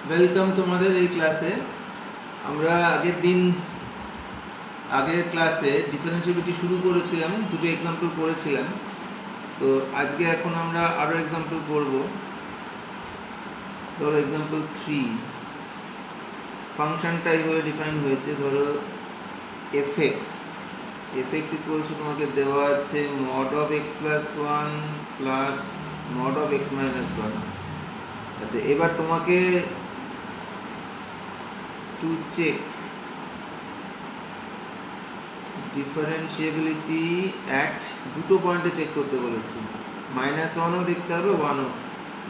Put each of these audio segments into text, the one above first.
Welcome তোমাদের এই ক্লাসে। আমরা আগের ক্লাসে ডিফারেন্সিয়েবিলিটি শুরু করেছিলাম, দুটো এক্সাম্পল করেছিলাম। তো আজকে এখন আমরা আরও এক্সাম্পল করব। ধরো এক্সাম্পল 3, ফাংশনটা এইভাবে ডিফাইন হয়েছে। ধরো এফএক্স ইকুয়ালস টু তোমাকে দেওয়া আছে mod of x plus one plus mod of x minus one. আচ্ছা, এবার তোমাকে টু চেক ডিফারেন্সিয়েবিলিটি অ্যাট দুটো পয়েন্টে চেক করতে বলেছি, -1ও দেখতে হবে, 1ও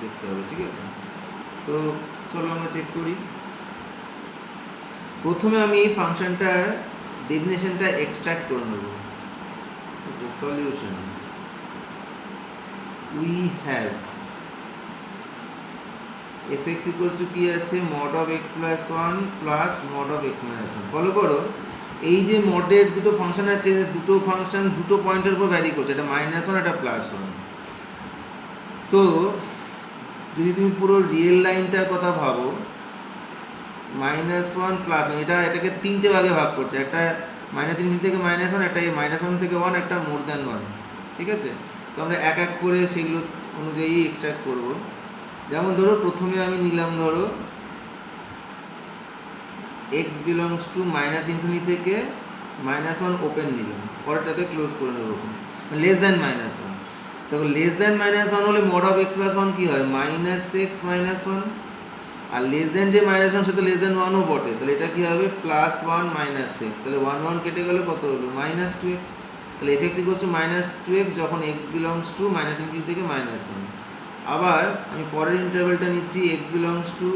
দেখতে হবে। ঠিক আছে, তো চলো আমরা চেক করি। প্রথমে আমি এই ফাংশনটার ডেফিনেশনটা এক্সট্রাক্ট করে নেব। আচ্ছা, solution we have fx equals to কি আছে, mod of x plus one plus mod of x minus one. Follow করো, এই যে মডের দুটো ফাংশন আছে, দুটো ফাংশন দুটো পয়েন্টের উপর ভ্যারি করছে, এটা -1 এটা +1। তো যদি তুমি পুরো রিয়েল লাইনটার কথা ভাবো, -1 +1, এটাকে তিনটে ভাগে ভাগ করছে, একটা -∞ থেকে -1, একটা -1 থেকে 1, একটা ∞1। ঠিক আছে, তো আমরা এক এক করে সেগুলো অনুযায়ী এক্সট্রাক্ট করব। যেমন ধরো প্রথমে আমি নিলাম, ধরো x বিলংস টু -∞ থেকে -1 ওপেন নিলাম, পরেরটাতে ক্লোজ করে নেবো, লেস দ্যান -1। তখন লেস দ্যান -1 হলে mod of x plus one কী হয়, -x -1, আর লেস দ্যান যে -1 সে তো লেস দ্যান 1ও বটে, তাহলে এটা কী হবে +1 -x, তাহলে 1 কেটে গেলে কত হলো -2x। তাহলে fx ইকুয়ালস টু -2x যখন x বিলংস টু -∞ থেকে -1। আবার আমি পরের ইন্টারভ্যালটা নিচ্ছি, x বিলংস টু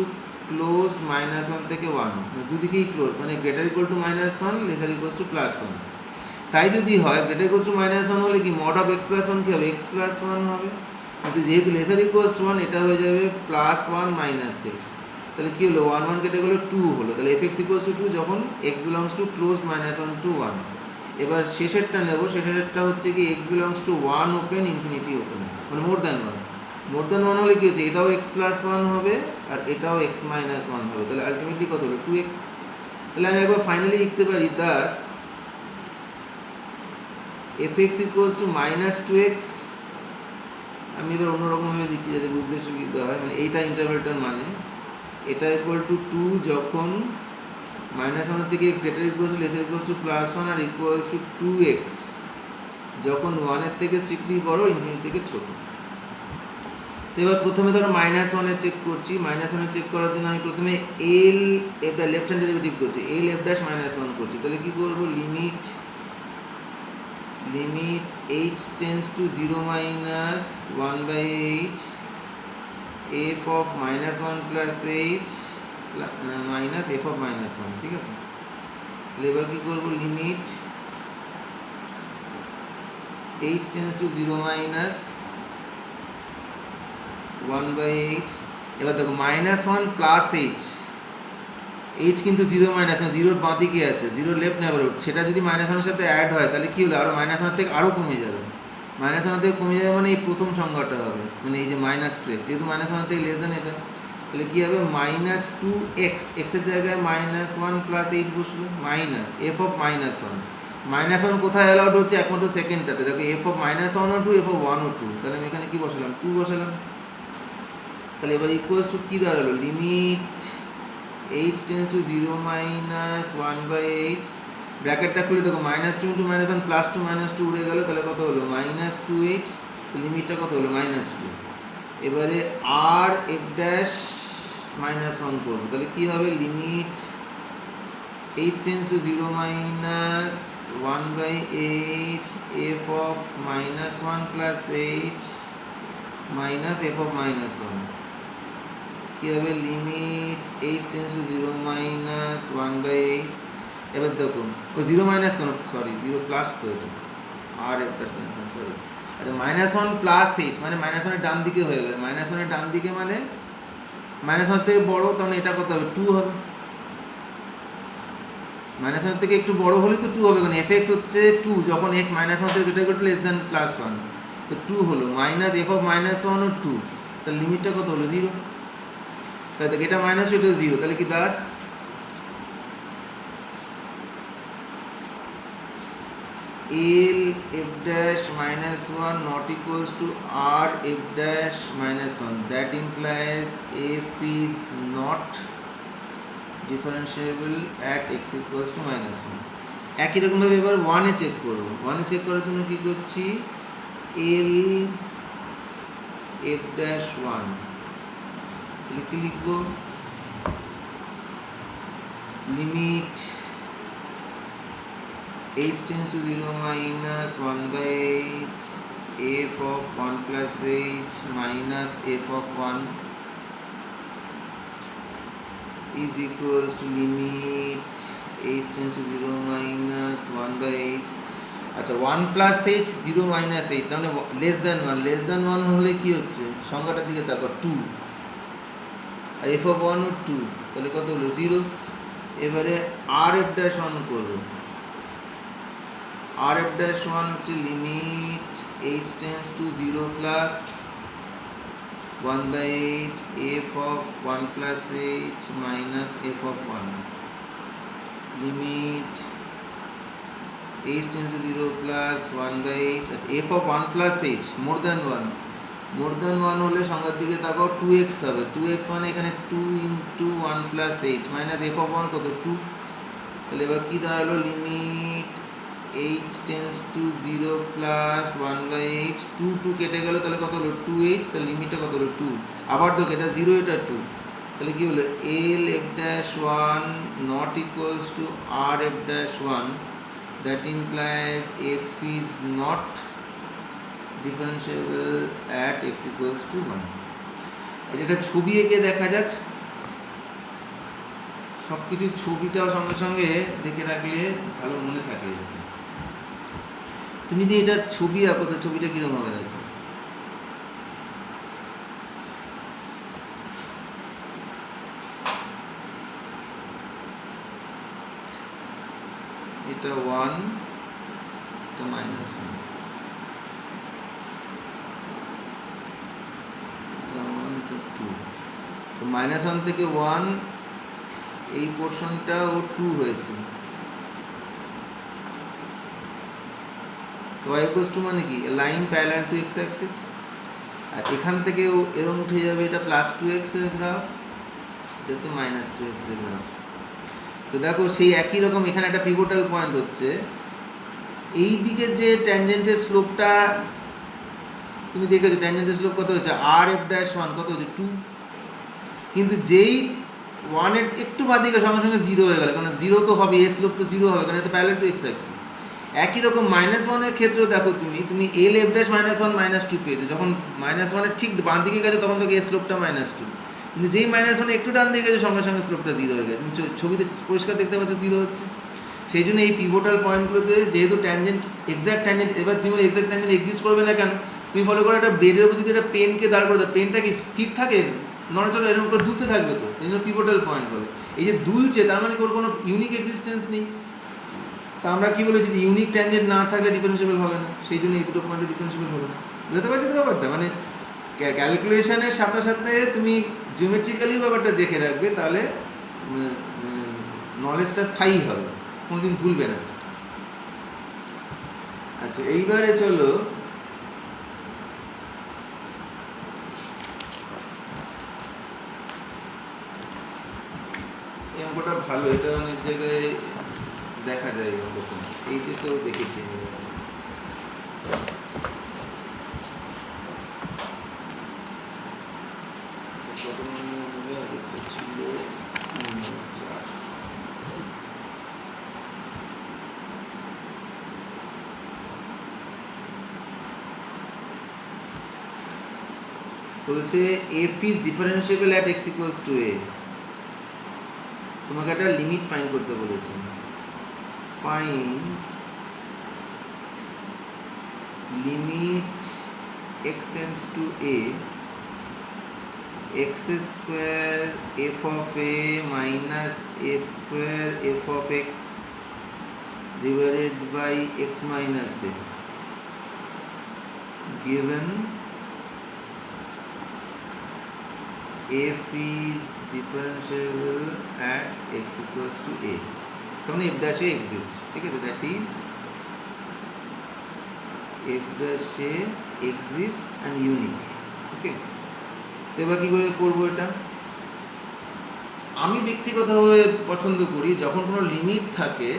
ক্লোজড -1 থেকে 1, দুদিকেই ক্লোজ, মানে greater equal to -1 lesser equals to +1। তাই যদি হয় গ্রেটার ইকুয়াল টু -1 হলে কি mod of x plus one কী হবে, x প্লাস 1 হবে, কিন্তু যেহেতু লেসার ইকুয়ালস টু 1 এটা হয়ে যাবে +1 -x। তাহলে কী হলো, 1 কেটে গেলো 2 হলো। তাহলে fx ইকুয়ালস টু 2 যখন x belongs to closed -1 to 1। এবার শেষেরটা নেব, শেষেরটা হচ্ছে কি x belongs to 1 open infinity open, মানে মোর দ্যান 1। মোর দ্যান 1 হলে কী হচ্ছে, এটাও x প্লাস 1 হবে আর এটাও x মাইনাস 1 হবে, তাহলে আলটিমেটলি কত হবে 2x। তাহলে আমি একবার ফাইনালি লিখতে পারি, Das fx equals to -2x। আমি এবার অন্যরকমভাবে দিচ্ছি যাতে বুঝতে সুবিধা হয়, মানে এইটা ইন্টারভ্যালটার মানে এটা ইকুয়াল টু 2 যখন -1 থেকে x greater equals to lesser equals to +1 আর ইকুয়ালস টু 2x যখন 1 থেকে স্ট্রিক্টলি বড়, ইনফিনিটি থেকে ছোট। তো এবার প্রথমে ধরো -1 চেক করছি। -1 চেক করার জন্য আমি প্রথমে এটা লেফট হ্যান্ড ডেরিভেটিভ করছি, f' -1 করছি। তাহলে কি করব, limit h tends to 0 -1/h f of -1 plus h minus f of -1। ঠিক আছে, তাহলে এবার কি করব, limit h tends to 0 -1/h। এবার দেখো -1 প্লাস h কিন্তু 0 মাইনাস, মানে 0-র বাঁ দিকে আছে, 0 লেফট নেভারহুড, সেটা যদি -1 সাথে অ্যাড হয় তাহলে কি হলো, আরও -1 থেকে আরও কমে যাবে। -1 থেকে কমে যাবে মানে এই প্রথম সংখ্যাটা হবে, মানে এই যে -2x, যেহেতু -1 থেকে লেস দেন এটা, তাহলে কী হবে -2x, এক্সের জায়গায় -1 প্লাস h বসবে, মাইনাস f অফ -1 কোথায় অ্যালাউড হচ্ছে, একমাত্র সেকেন্ডটাতে। দেখো f অফ -1 ও 2, f অফ 1 ও 2, তাহলে আমি এখানে কী বসালাম, 2 বসালাম। তাহলে এবার ইকুয়ালস টু কী দাঁড়ালো, limit h tends to 0 -1/h, ব্র্যাকেটটা খুলে দেখো -2 ইন্টু -1 +2 -2 উড়ে গেল, তাহলে কত হলো -2h, লিমিটটা কত হলো -2। এবারে আর f' -1 করবো, তাহলে কী হবে, limit h tends to 0 -1/h f of -1 plus h minus f of -1। কী হবে, limit h tends to 0 -1/h। এবার দেখো ও 0 মাইনাস কেন, সরি 0 প্লাস, তো এটা আর একটা সরি, আচ্ছা -1 প্লাস h মানে -1 ডান দিকে হয়ে গেল, -1 ডান দিকে মানে -1 থেকে বড়, তখন এটা কত হবে 2 হবে। -1 থেকে একটু বড় হলে তো 2 হবে, কারণ fx হচ্ছে 2 যখন x -1 থেকে যেটা করতে লেস দ্যান +1, তো 2 হলো মাইনাস f অফ -1 ও 2, তাহলে লিমিটটা কত হলো 0। তাহলে এটা মাইনাস এটা জিরো, তাহলে কি Das L f dash minus 1 not equals to R f dash minus 1. That implies f is not differentiable at x equals to minus 1. একই রকমভাবে এবার 1 এ চেক করব। 1 এ চেক করার জন্য কি করছি, L f dash 1 কি লিখব, limit h tends to 0 minus 1 by h f of 1 plus h minus f of 1 is equals to limit h tends to 0 minus 1 by h। আচ্ছা 1 plus h 0 minus h তাহলে less than 1 হলে কি হচ্ছে, সংখ্যাটার দিকে তাকো 2 আর f of 1 ও 2, তাহলে কত হলো 0। এবারে r f dash 1 করব, r f dash 1 হচ্ছে limit h tends to 0 plus 1 by h f of 1 plus h minus f of 1 limit h tends to 0 plus 1 by h, আচ্ছা f of 1 plus h more than 1 হলে সংখ্যার দিকে তাকাও 2x হবে, 2x মানে এখানে 2 into 1 plus h minus f of 1 কত 2, তাহলে এবার কি দাঁড়ালো limit h tends to 0 plus 1 by h 2 কেটে গেল, তাহলে কত হলো 2h, তাহলে লিমিটটা কত হলো 2, আবার দেখো এটা 0 এটা 2, তাহলে কি হলো L f dash 1 not equals to R f dash 1, that implies f is not differentiable at x equals to 1। এটা ছবি এঁকে দেখা যাক, সব কিছু ছবিটাও সঙ্গে সঙ্গে দেখে রাখলে ভালো মনে থাকে। তুমি যদি এটা ছবি আঁকো তো ছবিটা কিরকম হবে দেখো, এটা 1 এটা মাইনাস 1 তো মাইনাস 1 থেকে 1 এই পোর্শনটা ও 2 হয়েছে, তো y equals to মানে কি line parallel to x axis, আর এখান থেকে এরকম উঠে যাবে এটা প্লাস 2x এর গ্রাফ, এটা হচ্ছে মাইনাস 2x এর গ্রাফ। তো দেখো সেই একই রকম এখানে একটা পিভটাল পয়েন্ট হচ্ছে, এই দিকের যে ট্যানজেন্টের স্লোপটা তুমি দেখেছো, ট্যানজেন্টের স্লোপ কত হচ্ছে r f dash 1 কত হচ্ছে 2, কিন্তু যেই 1 এর একটু বাদ দিকে সঙ্গে সঙ্গে 0 হয়ে গেল, কারণ 0 তো হবে, এর স্লোপ তো 0 হবে কারণ এটা প্যারালাল টু x অ্যাক্সিস। একই রকম মাইনাস 1 এর ক্ষেত্রেও দেখো তুমি L f dash minus 1 minus 2 পেয়েছো, যখন মাইনাস 1 এর ঠিক বাম দিকে গেছে তখন তো এর স্লোপটা মাইনাস 2, কিন্তু যেই মাইনাস 1 একটু ডান দিকে গেছে সঙ্গে সঙ্গে স্লোপটা 0 হয়ে গেছে, তুমি ছবিতে পরিষ্কার দেখতে পাচ্ছ 0 হচ্ছে। সেই জন্য এই পিভটাল পয়েন্টগুলোতে যেহেতু ট্যানজেন্ট এক্স্যাক্ট ট্যানজেন্ট, এবার তুমি এক্স্যাক্ট ট্যানজেন্ট এক্সিস্ট করবে না কেন, তুমি ফলো করো একটা ব্লেডের উপর যদি একটা পেনকে দাঁড় করে দাও, পেনটা কি স্থির থাকে, নড়াচড়া এরকম করে দুলতে থাকবে, তো এই জন্য পিভটাল পয়েন্ট বলে। এই যে দুলছে তার মানে ওর কোনো ইউনিক এক্সিস্টেন্স নেই, তা আমরা কি বলেছি যে ইউনিক ট্যানজেন্ট না থাকলে ডিফারেন্সিয়েবল হবে না, সেই জন্য এই দুটো পয়েন্টে ডিফারেন্সিয়েবল হবে না। বুঝতে পারছো তো ব্যাপারটা, মানে ক্যালকুলেশনের সাথে সাথে তুমি জিওমেট্রিক্যালি ব্যাপারটা দেখে রাখবে, তাহলে নলেজটা স্থায়ী হবে, কোনোদিন ভুলবে না। আচ্ছা এইবারে চলো এই অঙ্কটা ভালো, এটা অনেক জায়গায় দেখা যায়, অঙ্কটা এইচএসেও দেখেছি। বলছে f is differentiable at x equals to a, তোমাকে একটা লিমিট ফাইন্ড করতে বলেছে, find limit x tends to a x square f of a minus a square f of x divided by x minus a given f is differentiable at x equals to a, তখন f dash a exist, ঠিক আছে, that is f dash a exist and unique, ওকে। তো এবার কী করে করবো এটা? আমি ব্যক্তিগতভাবে পছন্দ করি যখন কোনো লিমিট থাকে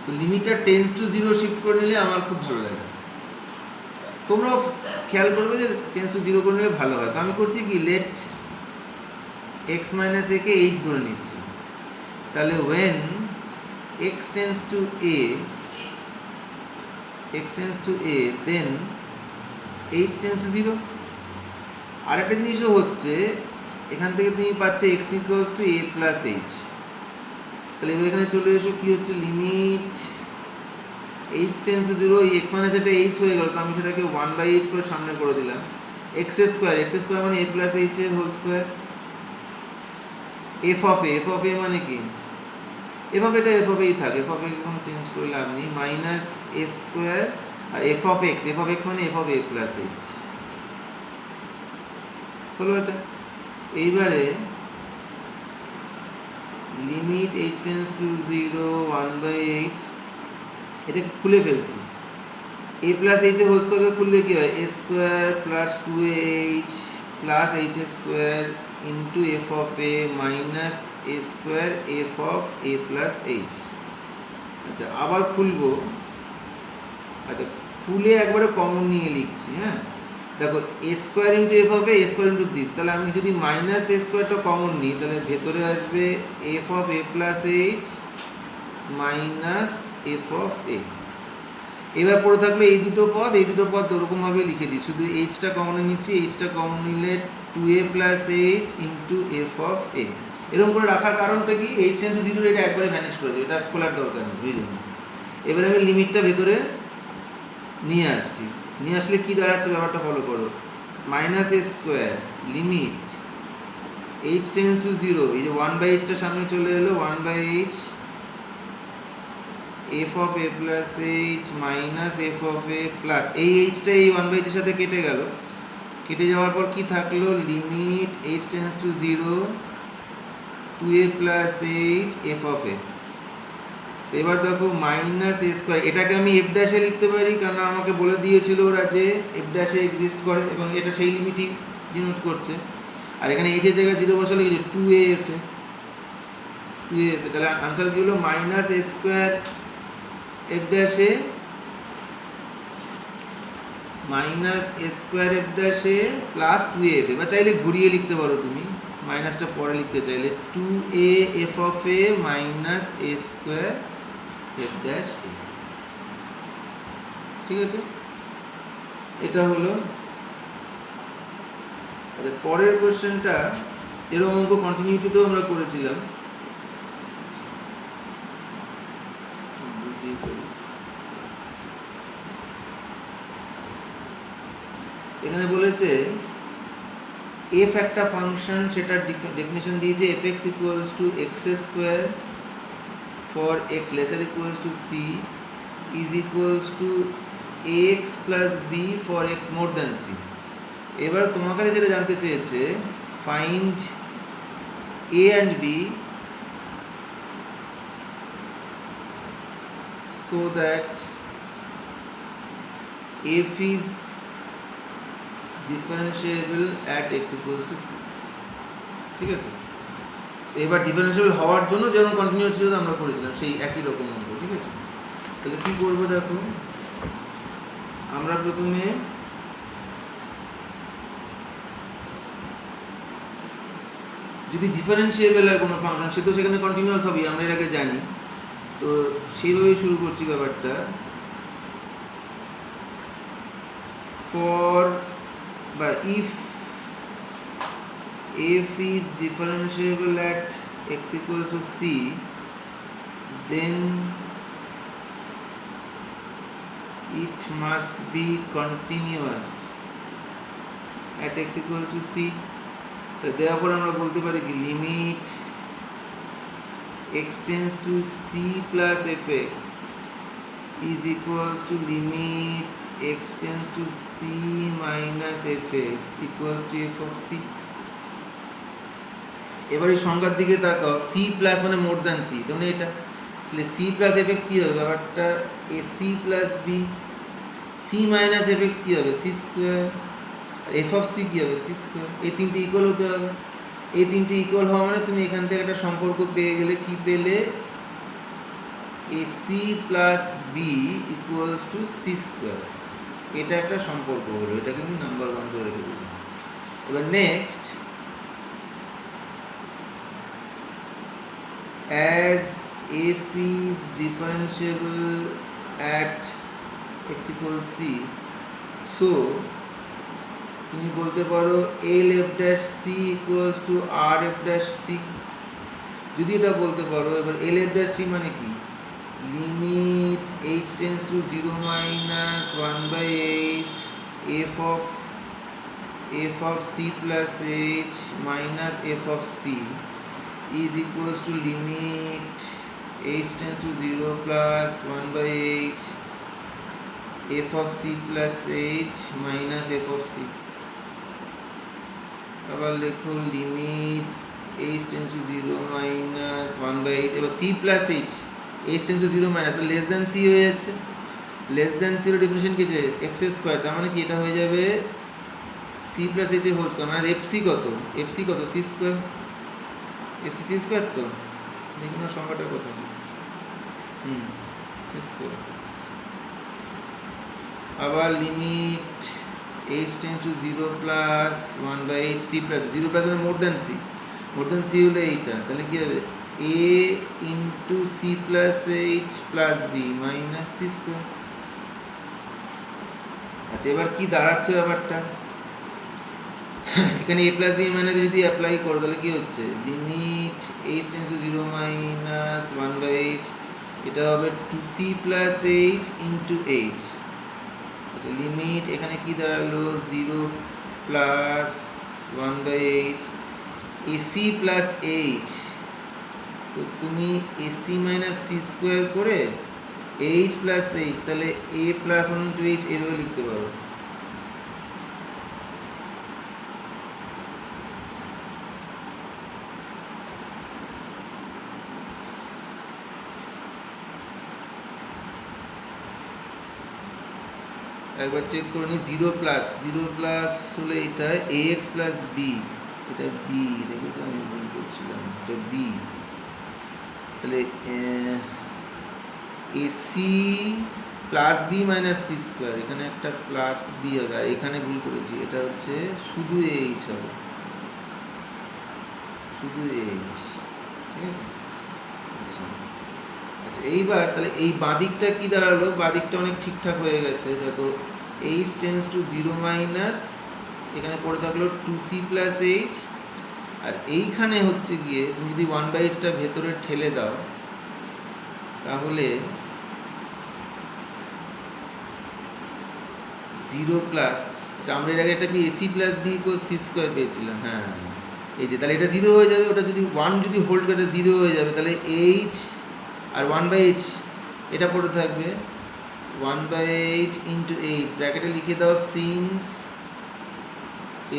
তো লিমিটটা টেন্স টু জিরো শিফট করে নিলে আমার খুব ভালো লাগে। তোমরাও খেয়াল করবে যে টেন্স টু জিরো করে নিলে ভালো হয়। তো আমি করছি কি, লেট এক্স মাইনাস এ কে এইচ ধরে নিচ্ছি। তাহলে when x tends to a then h tends to zero. আরেকটা জিনিসও হচ্ছে, এখান থেকে তুমি পাচ্ছ x equals to a plus h. তাহলে এবার এখানে চলে এসো, কী হচ্ছে, limit h tends to zero, এই এক্স মাইনাস এটা এইচ হয়ে গেল, তো আমি সেটাকে 1/h করে সামনে করে দিলাম। এক্স স্কোয়ার মানে এ প্লাস এইচ এর হোল স্কোয়ার। এফ অফ এ মানে কি, এফ অফ এটা এফ অফ এই থাকে, এফ অফ এ কোনো চেঞ্জ করে লাভ নেই, মাইনাস এ স্কোয়ার, আর এফ অফ এক্স মানে f of a plus h হলো এটা। এইবারে limit h tends to zero 1/h, এটাকে খুলে ফেলছি। এ প্লাস এইচ এর হোল স্কোয়ারকে খুললে কি হয়, a square plus 2h plus h square into f of a minus a square f of a plus h. আচ্ছা, আবার খুলবো। আচ্ছা, খুলে একবারে কমন নিয়ে লিখছি। হ্যাঁ, দেখো a square into f of a square into this, তাহলে আমি যদি মাইনাস এ স্কোয়ারটা কমন নিই তাহলে ভেতরে আসবে f of a plus h minus f of a. এবার পড়ে থাকলো এই দুটো পদ ওরকমভাবে লিখে দিই, শুধু এইচটা কমন নিচ্ছি, এইচটা কমন নিলে 2a plus h into f of a. এরকম করে রাখার কারণটা কি, এইচ টেন্স টু জিরো এটা একবারে ম্যানেজ করে দেবে, এটা খোলার দরকার নেই, বুঝলেন। এবার আমি লিমিটটা ভেতরে নিয়ে আসছি, নিয়ে আসলে কি দাঁড়াচ্ছে ব্যাপারটা ফলো করো, minus a square limit h tends to zero, এই যে 1/hটা সামনে চলে এলো, 1/h F of a plus h minus f of a plus, এই এইচটা এই 1/h এর সাথে কেটে গেল, কেটে যাওয়ার পর কি থাকলো, limit h tends to zero 2a plus h f of a. তো এবার দেখো মাইনাস এ স্কোয়ার, এটাকে আমি এফ ড্যাশে লিখতে পারি, কারণ আমাকে বলে দিয়েছিল ওরা যে এফ ড্যাশে এক্সিস্ট করে এবং এটা সেই লিমিটই ডিনোট করছে। আর এখানে এইচের জায়গায় জিরো বসালে কি, 2a এফ এ, তাহলে আনসার কি হলো, মাইনাস এ স্কোয়ার এফ ড্যাশে মাইনাস এ স্কোয়ার এফ ড্যাশে প্লাস 2a এফ এ, বা চাইলে ঘুরিয়ে লিখতে পারো তুমি, মাইনাসটা পরে লিখতে চাইলে 2a F of a minus a square F dash a. ঠিক আছে, এটা হলো। পরের কোশ্চেনটা এরকম অঙ্ক কন্টিনিউটিতেও আমরা করেছিলাম। এখানে বলেছে এফ একটা ফাংশন, সেটা ডেফিনেশন দিয়েছে f x equals to x square for x lesser equals to c is equals to a x plus b for x more than c. এবার তোমার কাছে যেটা জানতে চেয়েছে, find a and b so that f is differentiable at x equals to c। ঠিক আছে, এবার differentiable হওয়ার জন্য যেমন কন্টিনিউটি আমরা করেছিলাম সেই একই রকম অঙ্ক। ঠিক আছে, তাহলে কি করবো দেখো, আমরা প্রথমে যদি ডিফারেন্সিয়েবল হয় কোনো ফাংশন, সে তো সেখানে কন্টিনিউয়াস হবে, আমরা এর আগে জানি। তো সেইভাবে শুরু করছি ব্যাপারটা, ফর বা if f is differentiable at x equals to c, then it must be continuous at x equals to c। তো therefore আমরা বলতে পারি কি, limit x tends to c plus fx is equals to limit x tends to c minus fx equals to f of c। এবার এই সংখ্যার দিকে তাকাও, সি প্লাস মানে মোর দ্যান সি, তো মানে এটা তাহলে সি প্লাস এফ এক্স কী হবে ব্যাপারটা, a c plus b, c minus f x কী হবে c square, f of c কী হবে সি স্কোয়ার, এই তিনটে ইকুয়াল হতে হবে। এই তিনটে ইকুয়াল হওয়া মানে তুমি এখান থেকে একটা সম্পর্ক পেয়ে গেলে, কি পেলে, a c plus b equals to c square, এটা একটা সম্পর্ক হলো, এটাকে আমি নাম্বার 1 করে রেখে দিলাম। এবার next, as f is differentiable at x equals c, so তুমি বলতে পারো l f dash c equals to r f dash c, যদি এটা বলতে পারো। এবার l f dash c মানে কি, limit h tends to 0 minus 1 by h f of c plus h minus f of c is equals to limit h tends to 0 plus 1 by h f of c plus h minus f of c। আবার লেখো limit h tends to 0 minus 1 by h, এবার c plus h, h tends to 0 minus, less than c হয়ে যাচ্ছে, less than c এর definition কি আছে x square, তার মানে কি এটা হয়ে যাবে c plus h এর হোল স্কয়ার, মানে fc কত, fc কত c square, fc c square, তো দেখুন না সংখ্যাটা কত, c স্কয়ার। আবার limit h tends to 0 plus 1 by h c plus 0 plus মানে মোর দ্যান c হলে এইটা, তাহলে কি হবে a into c plus h plus b minus c square. আচ্ছা এবার কি দাঁড়াচ্ছে ব্যাপারটা, এখানে a plus b minus যদি অ্যাপ্লাই করো তাহলে কি হচ্ছে, limit h tends to 0 minus 1 by h, এটা হবে 2c plus h into h। আচ্ছা লিমিট এখানে কি দাঁড়ালো 0 plus 1 by h ac plus h, তো তুমি ac minus c স্কয়ার করে h plus h, তাহলে a plus 1 into h এভাবে লিখতে পারো। একবার চেক করে নিই, 0 প্লাস হলে এটা ax প্লাস b, এটা b, দেখেছো আমি ভুল করছিলাম, এটা b, তাহলে ac plus b minus c square, এখানে একটা প্লাস b হবে, আর এখানে ভুল করেছি, এটা হচ্ছে শুধু h হবে, শুধু h, ঠিক আছে। আচ্ছা আচ্ছা এইবার তাহলে এই বাদিকটা কি দাঁড়ালো, বাদিকটা অনেক ঠিকঠাক হয়ে গেছে, দেখো h tends to 0 মাইনাস, এখানে পড়ে থাকলো 2c প্লাস h, আর এইখানে হচ্ছে গিয়ে তুমি যদি 1 বাই h টা ভেতরে ঠেলে দাও তাহলে 0 প্লাস, আচ্ছা আমরা এর আগে একটা ac plus b equal c square পেয়েছিলাম, হ্যাঁ এই যে, তাহলে এটা 0 হয়ে যাবে, ওটা যদি 1 যদি হোল্ড করে 0 হয়ে যাবে, তাহলে h আর 1 বাই h এটা পড়ে থাকবে 1 বাই h ইন্টু h, ব্র্যাকেটে লিখে দাও since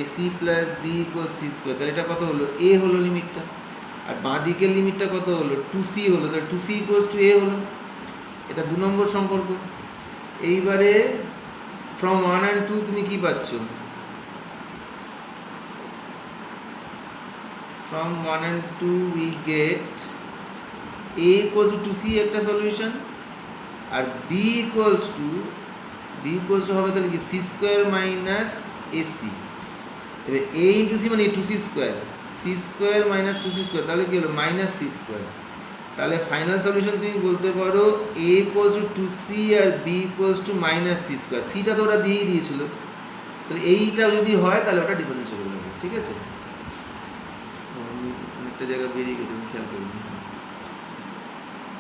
ac plus b equal c square, তাহলে এটা কত হলো a হলো লিমিটটা, আর বাঁ দিকের লিমিটটা কত হলো 2c হলো, তাহলে 2c ইকুয়ালস টু a হলো, এটা 2 নম্বর সম্পর্ক। এইবারে ফ্রম 1 and 2 তুমি কি পাচ্ছ, from 1 and 2 we get a equals to 2c একটা সলিউশন, আর b equals to হবে তাহলে কি c স্কয়ার মাইনাস ac, এবার a ইন্টু c মানে 2c square, c square minus 2c square, তাহলে কি হলো মাইনাস c স্কয়ার, তাহলে ফাইনাল সলিউশন তুমি বলতে পারো a equals to 2c আর b equals to minus c square, cটা তো ওরা দিয়েই দিয়েছিল, তাহলে এইটা যদি হয় তাহলে ওটা ডিফারেন্সিয়েবল হবে, ঠিক আছে। অনেকটা জায়গা বেরিয়ে গেছে খেয়াল করি,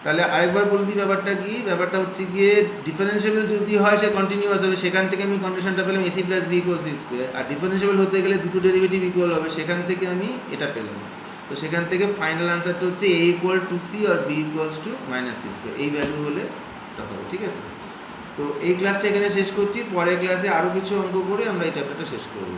তাহলে আরেকবার বলে দিই ব্যাপারটা কি, ব্যাপারটা হচ্ছে গিয়ে ডিফারেন্সিয়েবল যদি হয় সে কন্টিনিউয়াস হবে, সেখান থেকে আমি কন্ডিশনটা পেলাম ac plus b equal c square, আর ডিফারেন্সিয়েবল হতে গেলে দুটো ডেরিভেটিভ ইকুয়াল হবে, সেখান থেকে আমি এটা পেলাম, তো সেখান থেকে ফাইনাল আনসারটা হচ্ছে a ইকুয়াল টু c আর b equals to minus c square, এই ভ্যালু হলে এটা হবে, ঠিক আছে। তো এই ক্লাসটা এখানে শেষ করছি, পরের ক্লাসে আরও কিছু অঙ্ক করে আমরা এই চ্যাপ্টারটা শেষ করব।